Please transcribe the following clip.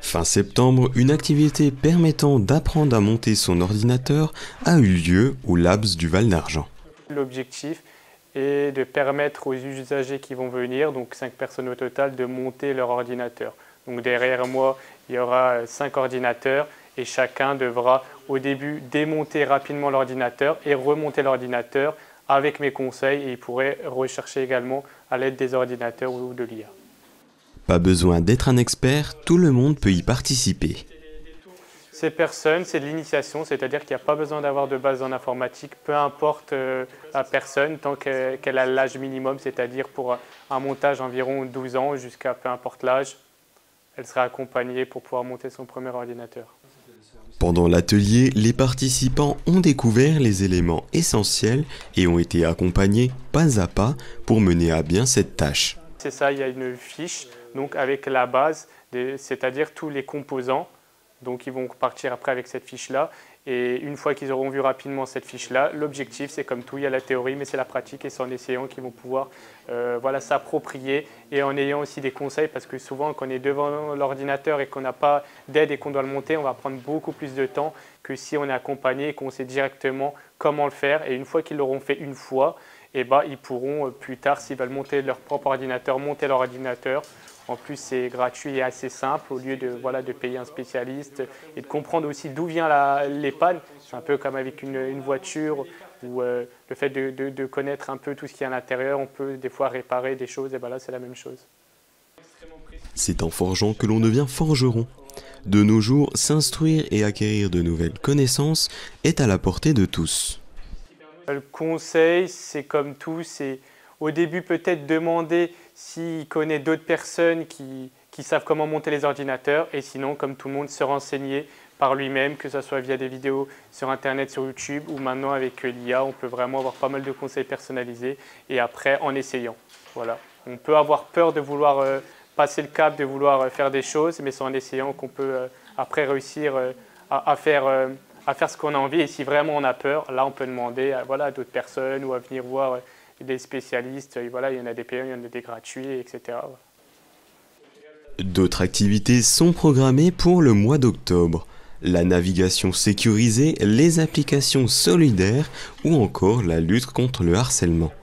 Fin septembre, une activité permettant d'apprendre à monter son ordinateur a eu lieu au Labs du Val d'Argent. L'objectif est de permettre aux usagers qui vont venir, donc 5 personnes au total, de monter leur ordinateur. Donc derrière moi, il y aura 5 ordinateurs et chacun devra au début démonter rapidement l'ordinateur et remonter l'ordinateur avec mes conseils, et il pourrait rechercher également à l'aide des ordinateurs ou de l'IA. Pas besoin d'être un expert, tout le monde peut y participer. Ces personnes, c'est de l'initiation, c'est-à-dire qu'il n'y a pas besoin d'avoir de base en informatique, peu importe la personne, tant qu'elle a l'âge minimum, c'est-à-dire pour un montage environ 12 ans jusqu'à peu importe l'âge, elle sera accompagnée pour pouvoir monter son premier ordinateur. Pendant l'atelier, les participants ont découvert les éléments essentiels et ont été accompagnés pas à pas pour mener à bien cette tâche. C'est ça, il y a une fiche donc avec la base, c'est-à-dire tous les composants. Donc ils vont partir après avec cette fiche-là, et une fois qu'ils auront vu rapidement cette fiche-là, l'objectif, c'est comme tout, il y a la théorie, mais c'est la pratique, et c'est en essayant qu'ils vont pouvoir s'approprier, et en ayant aussi des conseils, parce que souvent quand on est devant l'ordinateur et qu'on n'a pas d'aide et qu'on doit le monter, on va prendre beaucoup plus de temps que si on est accompagné et qu'on sait directement comment le faire. Et une fois qu'ils l'auront fait une fois, ils pourront plus tard, s'ils veulent monter leur propre ordinateur, monter leur ordinateur. En plus, c'est gratuit et assez simple, au lieu de payer un spécialiste, et de comprendre aussi d'où viennent les pannes. C'est un peu comme avec une voiture, où le fait de connaître un peu tout ce qu'il y a à l'intérieur, on peut des fois réparer des choses, et là c'est la même chose. C'est en forgeant que l'on devient forgeron. De nos jours, s'instruire et acquérir de nouvelles connaissances est à la portée de tous. Le conseil, c'est comme tout, c'est au début peut-être demander s'il connaît d'autres personnes qui savent comment monter les ordinateurs, et sinon, comme tout le monde, se renseigner par lui-même, que ce soit via des vidéos sur Internet, sur YouTube, ou maintenant avec l'IA, on peut vraiment avoir pas mal de conseils personnalisés, et après en essayant. Voilà. On peut avoir peur de vouloir passer le cap, de vouloir faire des choses, mais c'est en essayant qu'on peut après réussir à faire ce qu'on a envie. Et si vraiment on a peur, là on peut demander à d'autres personnes ou à venir voir des spécialistes. Il y en a des payants, il y en a des gratuits, etc. D'autres activités sont programmées pour le mois d'octobre. La navigation sécurisée, les applications solidaires ou encore la lutte contre le harcèlement.